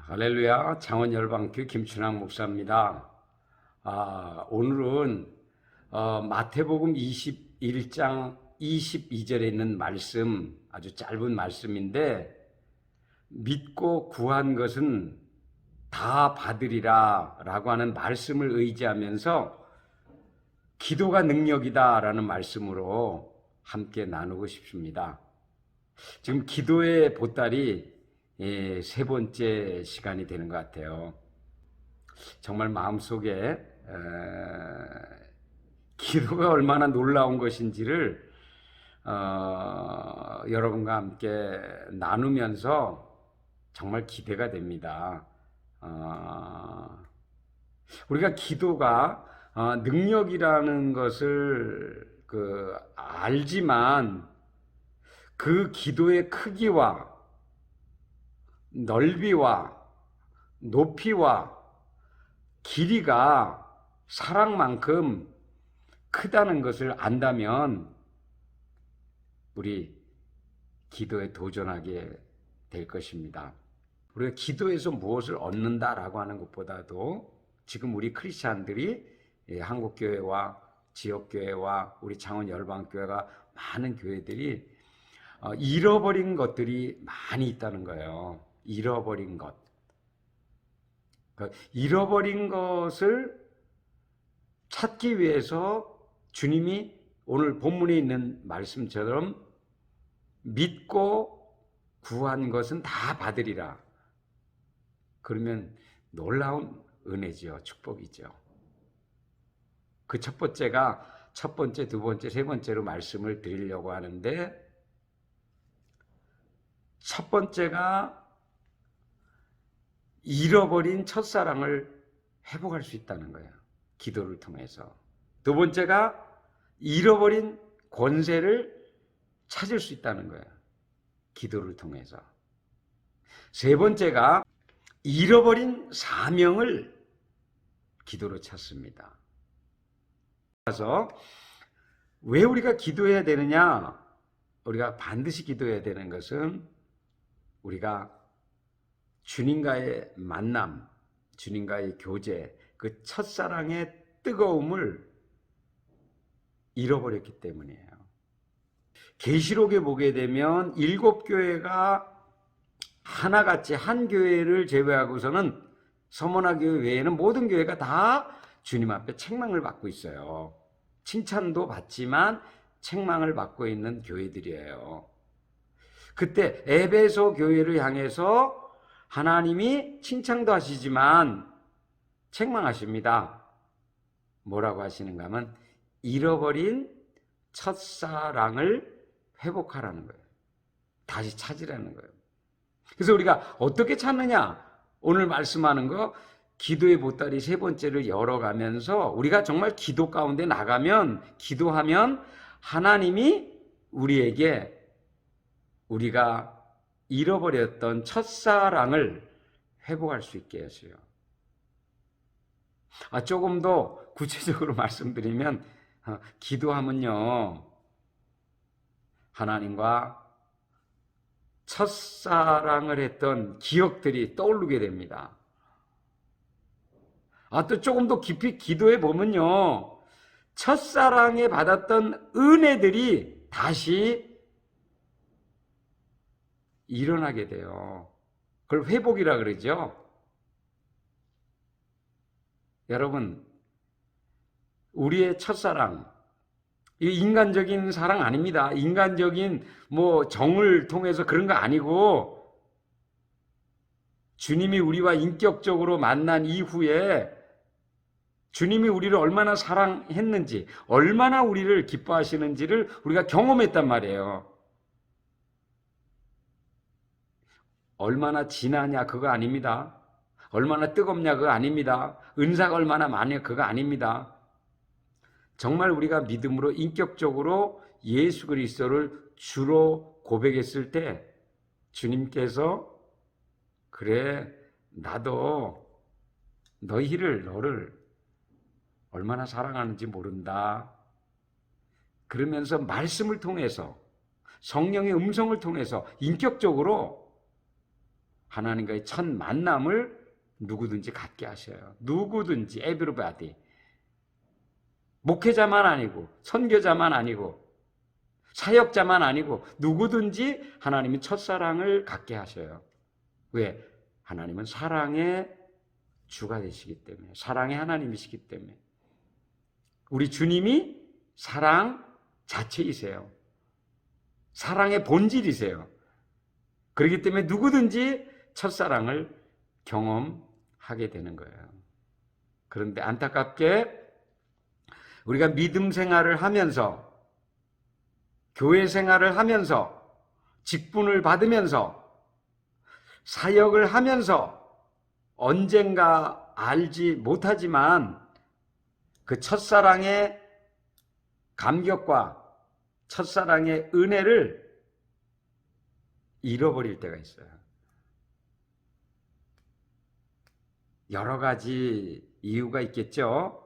할렐루야, 창원열방교 김춘학 목사입니다. 오늘은 마태복음 21장 22절에 있는 말씀, 아주 짧은 말씀인데, 믿고 구한 것은 다 받으리라 라고 하는 말씀을 의지하면서 기도가 능력이다 라는 말씀으로 함께 나누고 싶습니다. 지금 기도의 보따리 세 번째 시간이 되는 것 같아요. 정말 마음속에 기도가 얼마나 놀라운 것인지를 여러분과 함께 나누면서 정말 기대가 됩니다. 우리가 기도가 능력이라는 것을 알지만 그 기도의 크기와 넓이와 높이와 길이가 사랑만큼 크다는 것을 안다면 우리 기도에 도전하게 될 것입니다. 우리가 기도에서 무엇을 얻는다라고 하는 것보다도 지금 우리 크리스찬들이 한국교회와 지역교회와 우리 창원열방교회가 많은 교회들이 잃어버린 것들이 많이 있다는 거예요. 잃어버린 것. 잃어버린 것을 찾기 위해서 주님이 오늘 본문에 있는 말씀처럼 믿고 구한 것은 다 받으리라. 그러면 놀라운 은혜지요. 축복이죠. 그 첫 번째가 첫 번째, 두 번째, 세 번째로 말씀을 드리려고 하는데, 첫 번째가 잃어버린 첫사랑을 회복할 수 있다는 거예요. 기도를 통해서. 두 번째가 잃어버린 권세를 찾을 수 있다는 거예요. 기도를 통해서. 세 번째가 잃어버린 사명을 기도로 찾습니다. 그래서 왜 우리가 기도해야 되느냐? 우리가 반드시 기도해야 되는 것은 우리가 주님과의 만남, 주님과의 교제, 그 첫사랑의 뜨거움을 잃어버렸기 때문이에요. 계시록에 보게 되면 7교회가 하나같이 한 교회를 제외하고서는 서머나 교회 외에는 모든 교회가 다 주님 앞에 책망을 받고 있어요. 칭찬도 받지만 책망을 받고 있는 교회들이에요. 그때 에베소 교회를 향해서 하나님이 칭찬도 하시지만 책망하십니다. 뭐라고 하시는가 하면 잃어버린 첫사랑을 회복하라는 거예요. 다시 찾으라는 거예요. 그래서 우리가 어떻게 찾느냐? 오늘 말씀하는 거 기도의 보따리 세 번째를 열어가면서 우리가 정말 기도 가운데 나가면, 기도하면 하나님이 우리에게 우리가 잃어버렸던 첫사랑을 회복할 수 있게 하세요. 조금 더 구체적으로 말씀드리면 기도하면요, 하나님과 첫사랑을 했던 기억들이 떠오르게 됩니다. 또 조금 더 깊이 기도해 보면요, 첫사랑에 받았던 은혜들이 다시 일어나게 돼요. 그걸 회복이라 그러죠. 여러분, 우리의 첫사랑, 이 인간적인 사랑 아닙니다. 인간적인 정을 통해서 그런 거 아니고, 주님이 우리와 인격적으로 만난 이후에 주님이 우리를 얼마나 사랑했는지, 얼마나 우리를 기뻐하시는지를 우리가 경험했단 말이에요. 얼마나 진하냐 그거 아닙니다. 얼마나 뜨겁냐 그거 아닙니다. 은사가 얼마나 많냐 그거 아닙니다. 정말 우리가 믿음으로 인격적으로 예수 그리스도를 주로 고백했을 때 주님께서 그래, 나도 너를 얼마나 사랑하는지 모른다. 그러면서 말씀을 통해서, 성령의 음성을 통해서 인격적으로 하나님과의 첫 만남을 누구든지 갖게 하셔요. 누구든지, everybody. 목회자만 아니고, 선교자만 아니고, 사역자만 아니고, 누구든지 하나님이 첫사랑을 갖게 하셔요. 왜? 하나님은 사랑의 주가 되시기 때문에, 사랑의 하나님이시기 때문에. 우리 주님이 사랑 자체이세요. 사랑의 본질이세요. 그렇기 때문에 누구든지 첫사랑을 경험하게 되는 거예요. 그런데 안타깝게 우리가 믿음 생활을 하면서, 교회 생활을 하면서, 직분을 받으면서, 사역을 하면서 언젠가 알지 못하지만 그 첫사랑의 감격과 첫사랑의 은혜를 잃어버릴 때가 있어요. 여러 가지 이유가 있겠죠.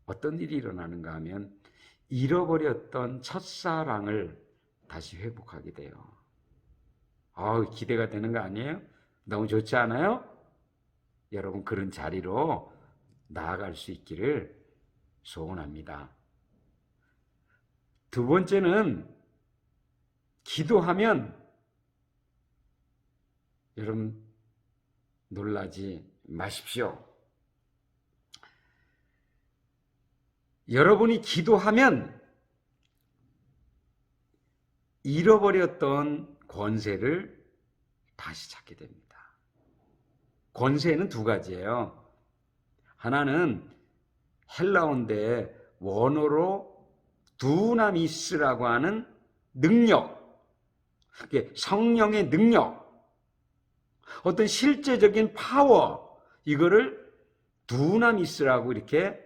어떤 일이 일어나는가 하면 잃어버렸던 첫사랑을 다시 회복하게 돼요. 기대가 되는 거 아니에요? 너무 좋지 않아요? 여러분 그런 자리로 나아갈 수 있기를 소원합니다. 두 번째는 기도하면, 여러분 놀라지 마십시오. 여러분이 기도하면 잃어버렸던 권세를 다시 찾게 됩니다. 권세는 두 가지예요. 하나는 헬라어인데 원어로 두나미스라고 하는 능력, 성령의 능력, 어떤 실제적인 파워, 이거를 두나미스라고 이렇게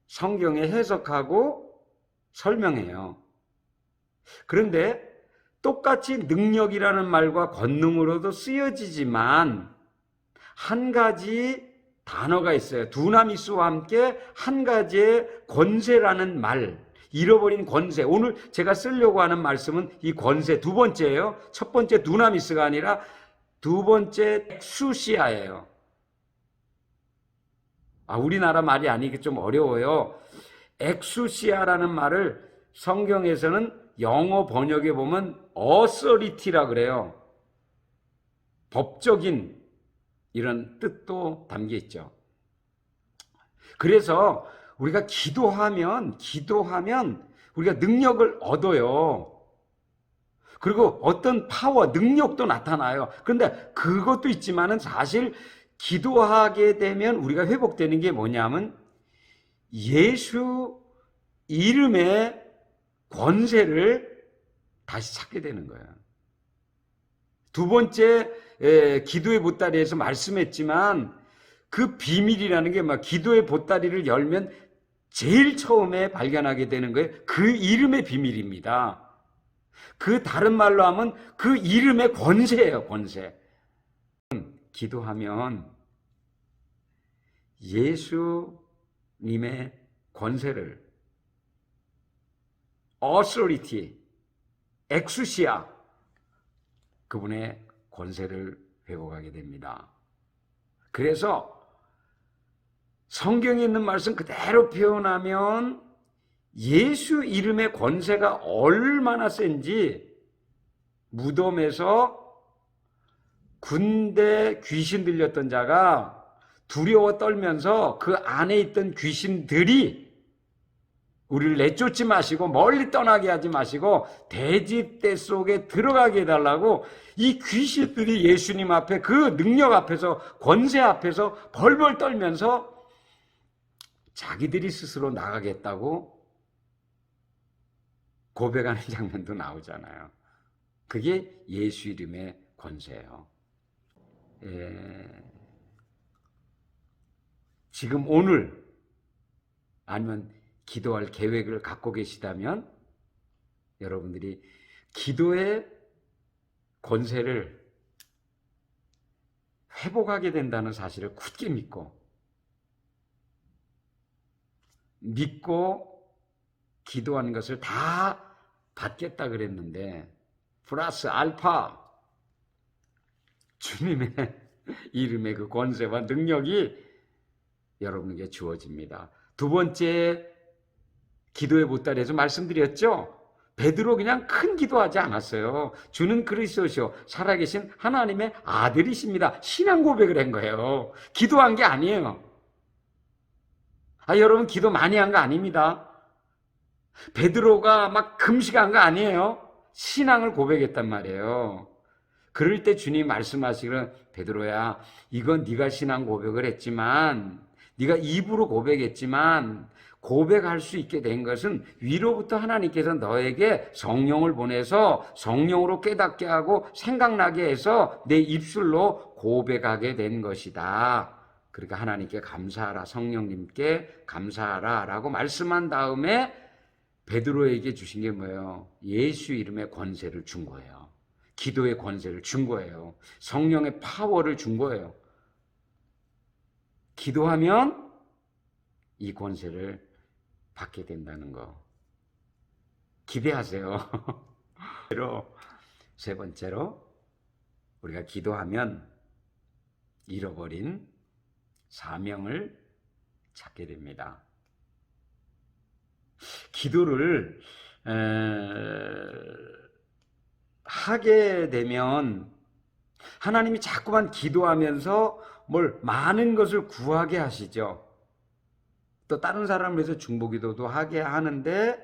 성경에 해석하고 설명해요. 그런데 똑같이 능력이라는 말과 권능으로도 쓰여지지만 한 가지 단어가 있어요. 두나미스와 함께 한 가지의 권세라는 말, 잃어버린 권세. 오늘 제가 쓰려고 하는 말씀은 이 권세 두 번째예요. 첫 번째 두나미스가 아니라 두 번째 엑수시아예요. 우리나라 말이 아니기 좀 어려워요. 엑수시아라는 말을 성경에서는 영어 번역에 보면 authority라 그래요. 법적인 이런 뜻도 담겨 있죠. 그래서 우리가 기도하면 우리가 능력을 얻어요. 그리고 어떤 파워, 능력도 나타나요. 그런데 그것도 있지만은 사실 기도하게 되면 우리가 회복되는 게 뭐냐면 예수 이름의 권세를 다시 찾게 되는 거예요. 두 번째 기도의 보따리에서 말씀했지만 그 비밀이라는 게 막 기도의 보따리를 열면 제일 처음에 발견하게 되는 거예요. 그 이름의 비밀입니다. 그 다른 말로 하면 그 이름의 권세예요, 권세. 기도하면 예수님의 권세를, authority, 엑수시아, 그분의 권세를 회복하게 됩니다. 그래서 성경에 있는 말씀 그대로 표현하면 예수 이름의 권세가 얼마나 센지 무덤에서 군대 귀신 들렸던 자가 두려워 떨면서 그 안에 있던 귀신들이 우리를 내쫓지 마시고 멀리 떠나게 하지 마시고 돼지떼 속에 들어가게 해달라고 이 귀신들이 예수님 앞에 그 능력 앞에서 권세 앞에서 벌벌 떨면서 자기들이 스스로 나가겠다고 고백하는 장면도 나오잖아요. 그게 예수 이름의 권세예요. 지금 오늘 아니면 기도할 계획을 갖고 계시다면 여러분들이 기도의 권세를 회복하게 된다는 사실을 굳게 믿고 기도하는 것을 다 받겠다 그랬는데 플러스 알파 주님의 이름의 그 권세와 능력이 여러분에게 주어집니다. 두 번째 기도의 보따리에서 말씀드렸죠. 베드로 그냥 큰 기도하지 않았어요. 주는 그리스도시요 살아계신 하나님의 아들이십니다. 신앙 고백을 한 거예요. 기도한 게 아니에요. 여러분 기도 많이 한 거 아닙니다. 베드로가 막 금식한 거 아니에요. 신앙을 고백했단 말이에요. 그럴 때 주님 말씀하시기를 베드로야 이건 네가 신앙 고백을 했지만 네가 입으로 고백했지만 고백할 수 있게 된 것은 위로부터 하나님께서 너에게 성령을 보내서 성령으로 깨닫게 하고 생각나게 해서 내 입술로 고백하게 된 것이다. 그러니까 하나님께 감사하라, 성령님께 감사하라 라고 말씀한 다음에 베드로에게 주신 게 뭐예요? 예수 이름의 권세를 준 거예요. 기도의 권세를 준 거예요. 성령의 파워를 준 거예요. 기도하면 이 권세를 받게 된다는 거 기대하세요. 세 번째로 우리가 기도하면 잃어버린 사명을 찾게 됩니다. 기도를 하게 되면 하나님이 자꾸만 기도하면서 뭘 많은 것을 구하게 하시죠. 또 다른 사람을 위해서 중보기도도 하게 하는데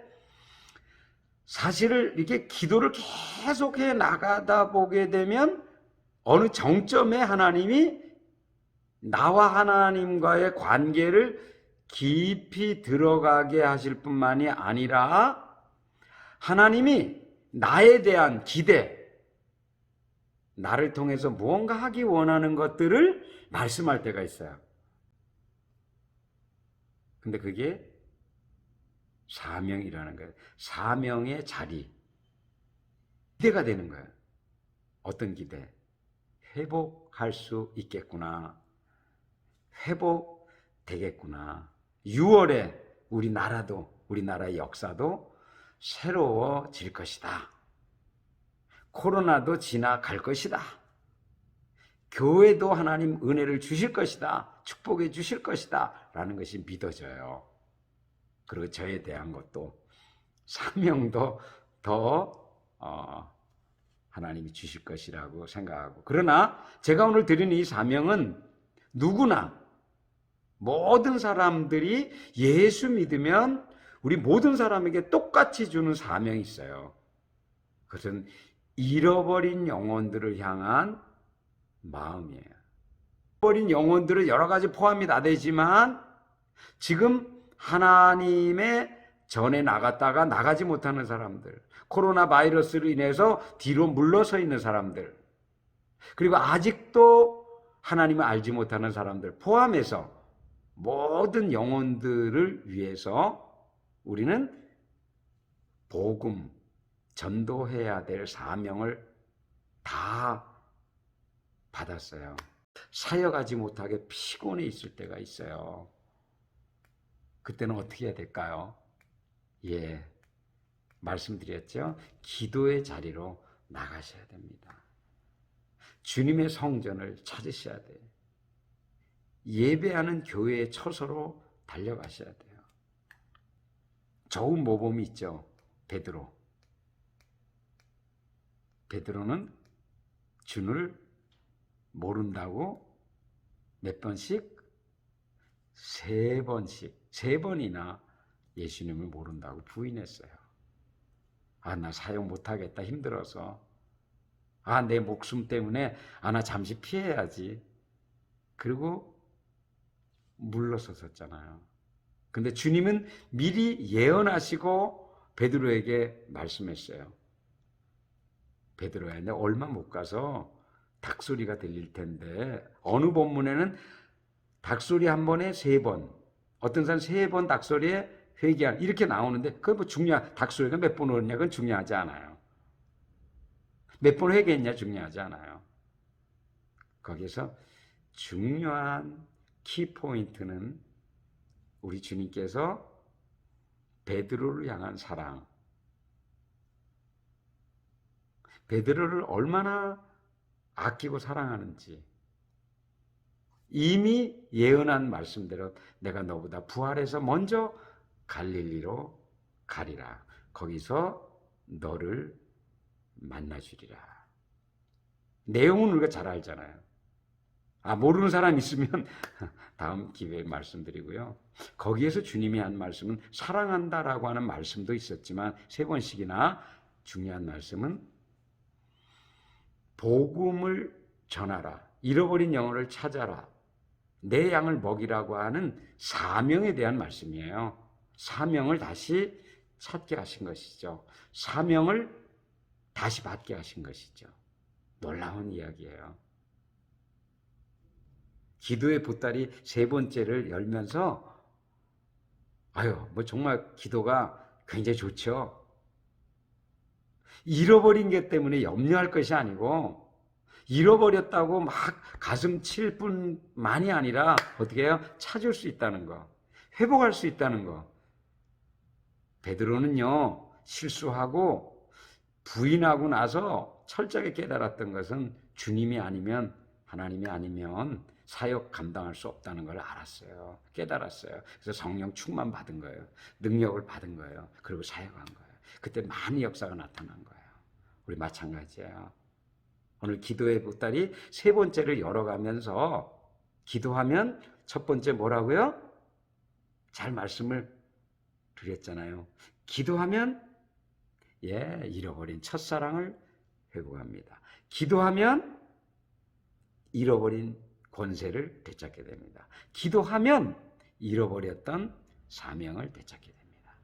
사실을 이렇게 기도를 계속해 나가다 보게 되면 어느 정점에 하나님이 나와 하나님과의 관계를 깊이 들어가게 하실 뿐만이 아니라 하나님이 나에 대한 기대, 나를 통해서 무언가 하기 원하는 것들을 말씀할 때가 있어요. 근데 그게 사명이라는 거예요. 사명의 자리. 기대가 되는 거예요. 어떤 기대? 회복할 수 있겠구나. 회복되겠구나. 6월에 우리나라의 역사도 새로워질 것이다. 코로나도 지나갈 것이다. 교회도 하나님 은혜를 주실 것이다. 축복해 주실 것이다. 라는 것이 믿어져요. 그리고 저에 대한 것도 사명도 더 하나님이 주실 것이라고 생각하고, 그러나 제가 오늘 드리는 이 사명은 누구나 모든 사람들이 예수 믿으면 우리 모든 사람에게 똑같이 주는 사명이 있어요. 그것은 잃어버린 영혼들을 향한 마음이에요. 잃어버린 영혼들은 여러 가지 포함이 다 되지만 지금 하나님의 전에 나갔다가 나가지 못하는 사람들, 코로나 바이러스로 인해서 뒤로 물러서 있는 사람들, 그리고 아직도 하나님을 알지 못하는 사람들 포함해서 모든 영혼들을 위해서 우리는 복음, 전도해야 될 사명을 다 받았어요. 사역하지 못하게 피곤해 있을 때가 있어요. 그때는 어떻게 해야 될까요? 말씀드렸죠? 기도의 자리로 나가셔야 됩니다. 주님의 성전을 찾으셔야 돼요. 예배하는 교회의 처소로 달려가셔야 돼요. 좋은 모범이 있죠. 베드로는 주를 모른다고 몇 번씩? 세 번이나 예수님을 모른다고 부인했어요. 나 사역 못하겠다, 힘들어서. 내 목숨 때문에 나 잠시 피해야지. 그리고 물러섰었잖아요. 근데 주님은 미리 예언하시고 베드로에게 말씀했어요. 베드로야, 내 얼마 못 가서 닭소리가 들릴 텐데, 어느 본문에는 닭소리 한 번에 3번, 어떤 사람 3번 닭소리에 회개한, 이렇게 나오는데 그건 뭐 닭소리가 몇 번 오느냐 그건 중요하지 않아요. 몇 번 회개했냐 중요하지 않아요. 거기서 중요한 키포인트는 우리 주님께서 베드로를 향한 사랑, 베드로를 얼마나 아끼고 사랑하는지, 이미 예언한 말씀대로 내가 너보다 부활해서 먼저 갈릴리로 가리라. 거기서 너를 만나주리라. 내용은 우리가 잘 알잖아요. 모르는 사람 있으면 다음 기회에 말씀드리고요. 거기에서 주님이 한 말씀은 사랑한다라고 하는 말씀도 있었지만 3번씩이나 중요한 말씀은 복음을 전하라. 잃어버린 영혼을 찾아라. 내 양을 먹이라고 하는 사명에 대한 말씀이에요. 사명을 다시 찾게 하신 것이죠. 사명을 다시 받게 하신 것이죠. 놀라운 이야기예요. 기도의 보따리 3번째를 열면서 정말 기도가 굉장히 좋죠. 잃어버린 게 때문에 염려할 것이 아니고 잃어버렸다고 막 가슴 칠 뿐만이 아니라 어떻게 해요? 찾을 수 있다는 거, 회복할 수 있다는 거. 베드로는요, 실수하고 부인하고 나서 철저하게 깨달았던 것은 주님이 아니면, 하나님이 아니면 사역 감당할 수 없다는 걸 알았어요. 깨달았어요. 그래서 성령 충만 받은 거예요. 능력을 받은 거예요. 그리고 사역한 거예요. 그때 많은 역사가 나타난 거예요. 우리 마찬가지예요. 오늘 기도의 보따리 3번째를 열어가면서 기도하면 첫 번째 뭐라고요? 잘 말씀을 드렸잖아요. 기도하면 잃어버린 첫사랑을 회복합니다. 기도하면 잃어버린 권세를 되찾게 됩니다. 기도하면 잃어버렸던 사명을 되찾게 됩니다.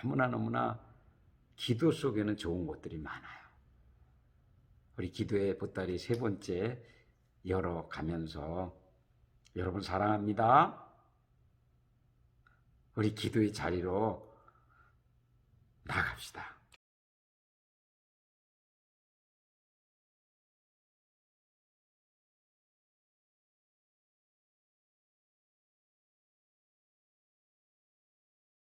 너무나 기도 속에는 좋은 것들이 많아요. 우리 기도의 보따리 3번째 열어가면서 여러분 사랑합니다. 우리 기도의 자리로 나갑시다.